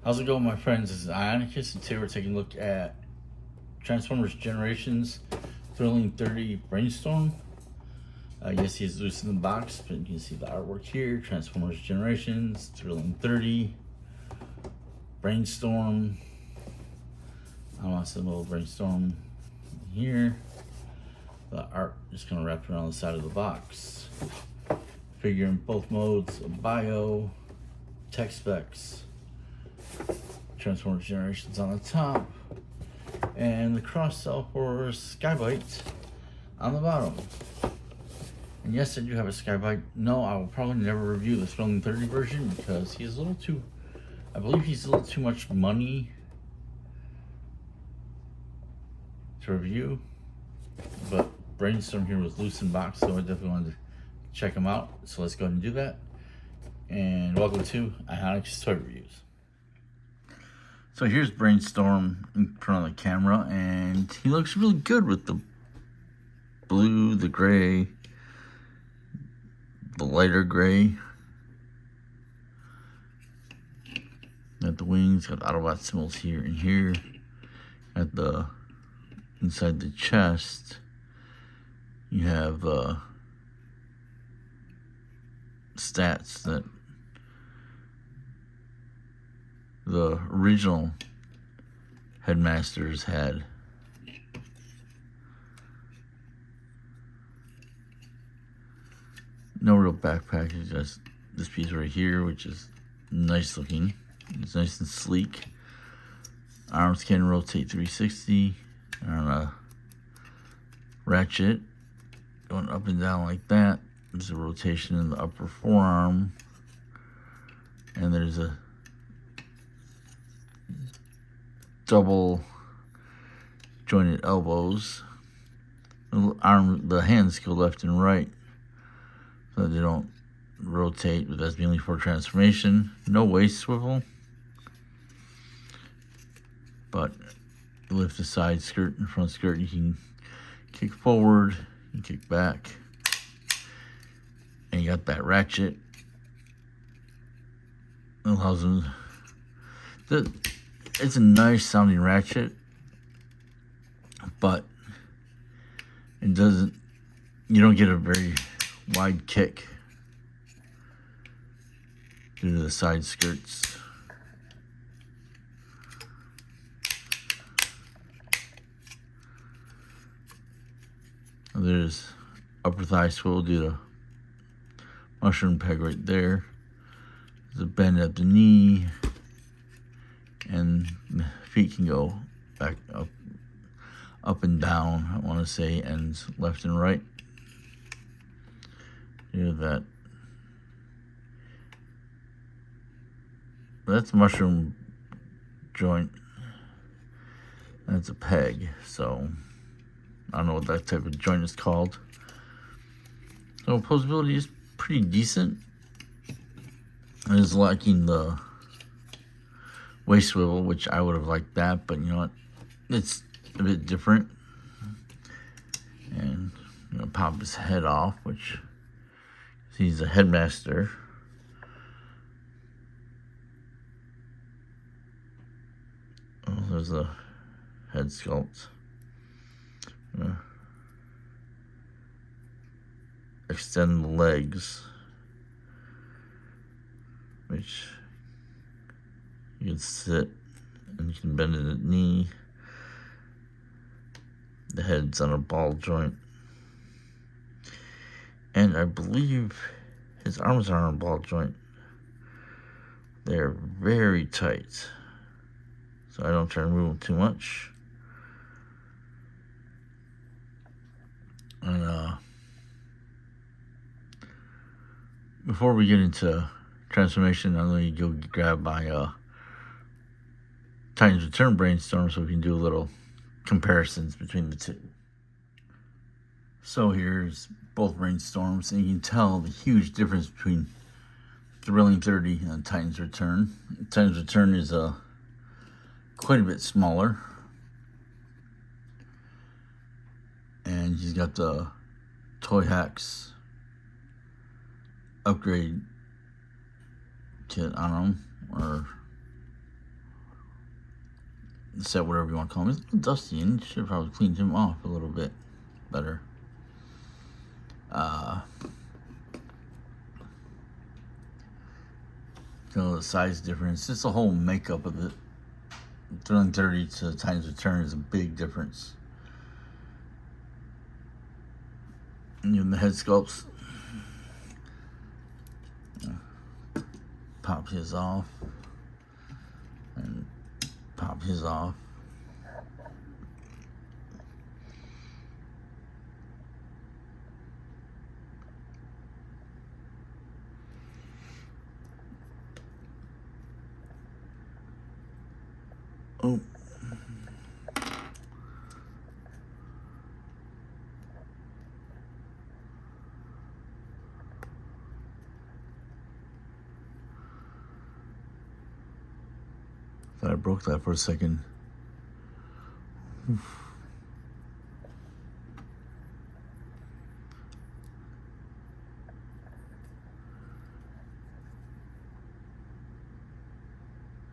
How's it going, my friends? This is Ionacus, and today we're taking a look at Transformers Generations Thrilling 30 Brainstorm. Yes, he's loose in the box, but you can see the artwork here. Transformers Generations Thrilling 30 Brainstorm. I want to a little brainstorm here. The art is kind of wrapped around the side of the box. Figure in both modes of bio, tech specs, Transformers Generations on the top, and the cross cell for Skybite on the bottom. And yes, I do have a Skybite. No, I will probably never review the Thrilling 30 version because he's a little too, I believe he's a little too much money to review. But Brainstorm here was loose in box, so I definitely wanted to check him out. So let's go ahead and do that. And welcome to Ionacus Toy Reviews. So here's Brainstorm in front of the camera, and he looks really good with the blue, the gray, the lighter gray. Got the wings, got Autobot symbols here and here. At the inside the chest, you have stats that the original headmasters had. No real backpack, it's just this piece right here, which is nice looking. It's nice and sleek. Arms can rotate 360 on a ratchet, going up and down like that. There's a rotation in the upper forearm, and there's a double jointed elbows. The hands go left and right so that they don't rotate, but that's mainly for transformation. No waist swivel, but you lift the side skirt and front skirt. You can kick forward, you can kick back, and you got that ratchet. It allows them it's a nice sounding ratchet, but it doesn't, you don't get a very wide kick due to the side skirts. There's upper thigh swivel due to mushroom peg right there. There's a bend at the knee, and the feet can go back up and down, I want to say, and left and right. That. That's a mushroom joint. That's a peg, so I don't know what that type of joint is called. So posability is pretty decent. It is lacking the waist swivel, which I would have liked that, but you know what? It's a bit different. And pop his head off, which he's a headmaster. Oh, there's a head sculpt. Extend the legs, which you can sit and you can bend it at knee. The head's on a ball joint, and I believe his arms are on a ball joint. They're very tight, so I don't try to move them too much. And before we get into transformation, I'm going to go grab my Titans Return Brainstorm so we can do a little comparisons between the two. So here's both Brainstorms, and you can tell the huge difference between Thrilling 30 and Titans Return. Titans Return is quite a bit smaller, and he's got the Toy Hacks upgrade kit on them, or set, whatever you want to call him. It's a little dusty, and you should have probably cleaned him off a little bit better. The size difference, just the whole makeup of it. 330 to times return is a big difference. And even the head sculpts, pop his off and pop his off. Oh. Thought I broke that for a second. Oof.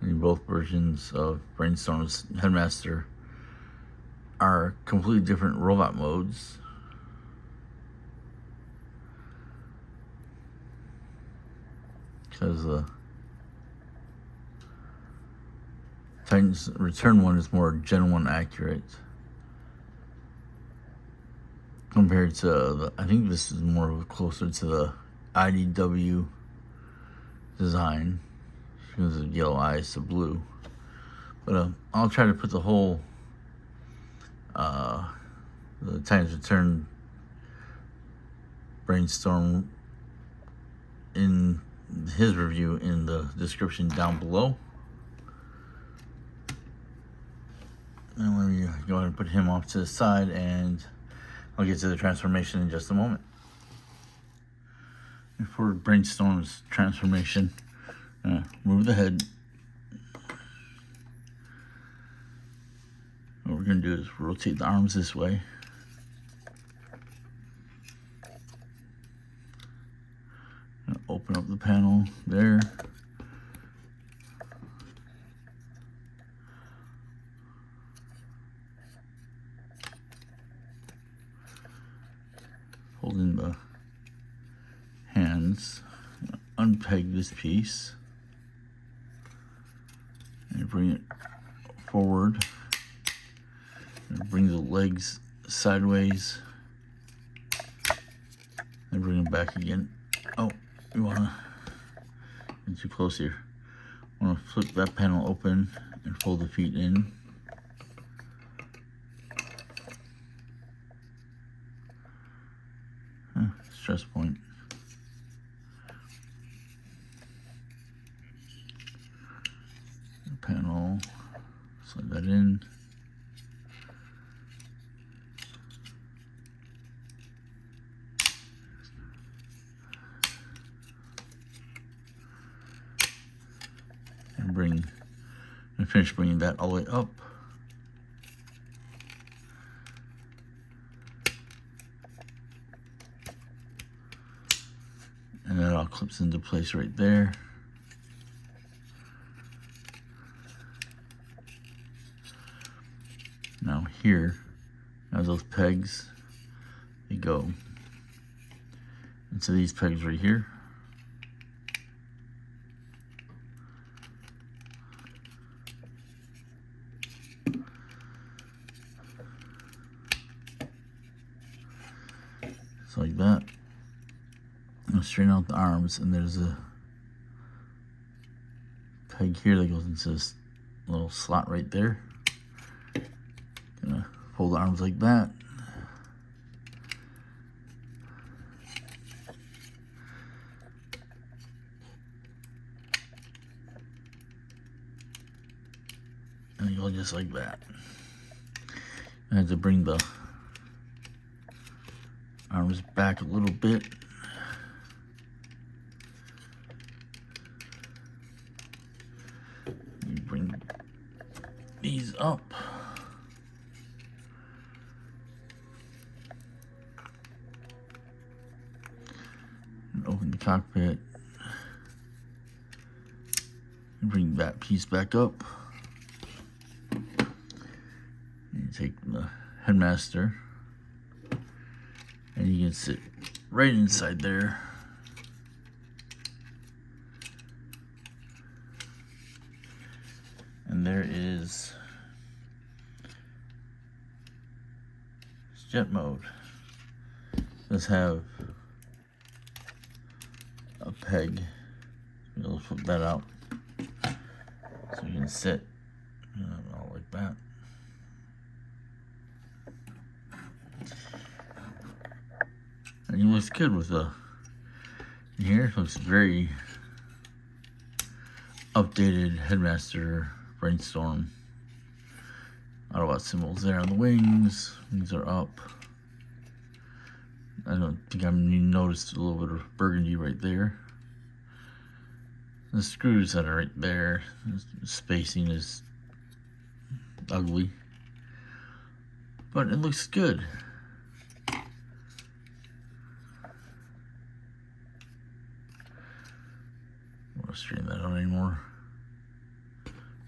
In both versions of Brainstorm's Headmaster are completely different robot modes. Because the Titan's Return one is more Gen 1 accurate compared to the, I think this is more closer to the IDW design. Because of yellow eyes to blue. But I'll try to put the whole the Titan's Return Brainstorm in his review in the description down below. And let me go ahead and put him off to the side, and I'll get to the transformation in just a moment. For Brainstorm's transformation, move the head. What we're going to do is rotate the arms this way. Open up the panel there. Holding the hands, unpeg this piece. And bring it forward. And bring the legs sideways. And bring them back again. Oh, you wanna get too close here. Wanna flip that panel open and fold the feet in. Stress point. Panel, slide that in. And finish bringing that all the way up. And that all clips into place right there. Now here, as those pegs, they go into these pegs right here. So like that. I'll straighten out the arms, and there's a peg here that goes into this little slot right there. Gonna fold the arms like that. And you go just like that. I had to bring the arms back a little bit. You bring these up. And open the cockpit. And bring that piece back up. take the headmaster, and you can sit right inside there. And there is jet mode. Does have a peg. We'll flip that out so you can sit all like that. And he looks good with the here. Looks very updated headmaster brainstorm. Autobot symbols there on the wings. Wings are up. I don't think I noticed a little bit of burgundy right there. The screws that are right there. The spacing is ugly, but it looks good. I don't want to straighten that out anymore.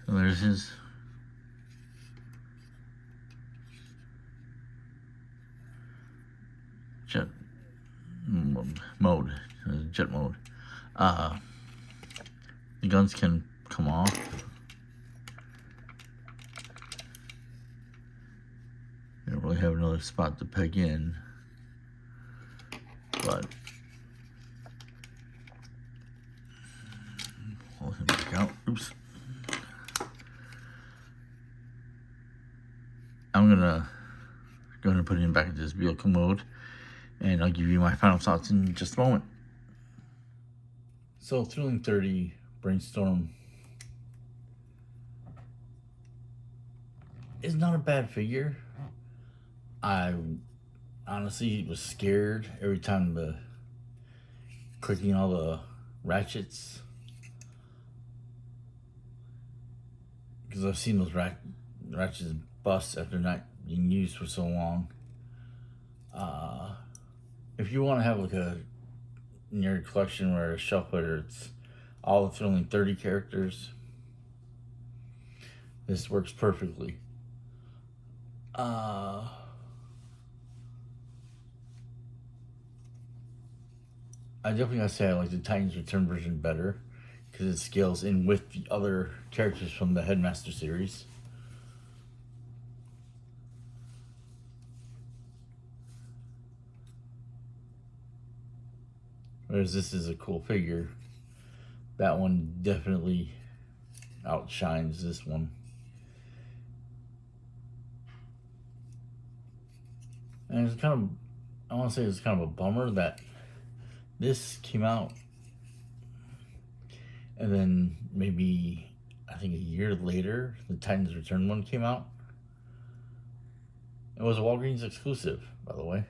So there's his jet mode. Jet mode. The guns can come off. They don't really have another spot to peg in, but pull him back out. Oops. I'm gonna go ahead and put him back into this vehicle mode, and I'll give you my final thoughts in just a moment. So, Thrilling 30 Brainstorm is not a bad figure. I honestly was scared every time clicking all the ratchets, because I've seen those ratchets bust after not being used for so long. If you want to have like in your collection where a shelf where it's all the Thrilling 30 characters, this works perfectly. I definitely gotta say I like the Titans Return version better because it scales in with the other characters from the Headmaster series. Whereas this is a cool figure. That one definitely outshines this one. And it's kind of, I want to say it's kind of a bummer that this came out and then maybe, I think a year later, the Titans Return one came out. It was a Walgreens exclusive, by the way.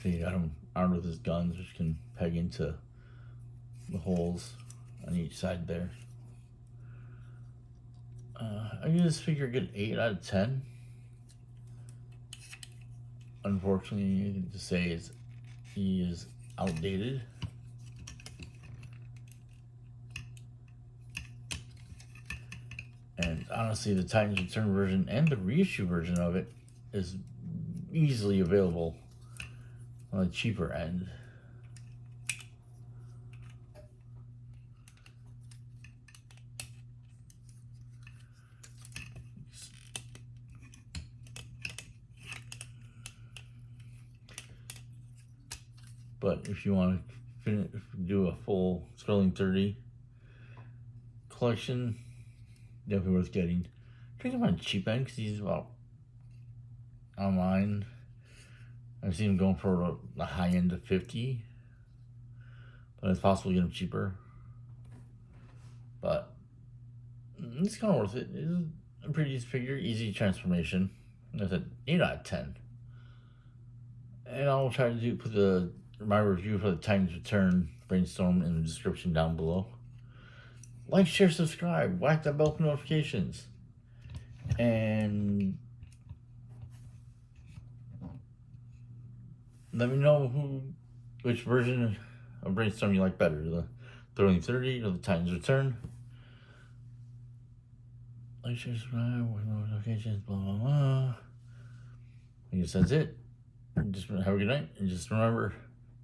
So you got him armed with his guns, which can peg into the holes on each side there. I give this figure a good 8 out of 10. Unfortunately, I can just say he is outdated. And honestly, the Titans Return version and the reissue version of it is easily available on the cheaper end. But if you want to do a full Thrilling 30 collection, definitely worth getting. Try to find a cheap end because he's about online. I've seen him going for the high end of 50, but it's possible to get him cheaper. But it's kind of worth it. It's a pretty decent figure, easy transformation. That's an 8 out of 10. And I'll try to put my review for the Titans Return Brainstorm in the description down below. Like, share, subscribe, whack that bell for notifications. And let me know which version of Brainstorm you like better, the Throwing 30 or the Titans Return. Like, share, subscribe, with notifications, blah, blah, blah. I guess that's it. Just have a good night, and just remember,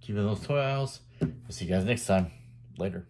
keep in those toy aisles. I'll see you guys next time. Later.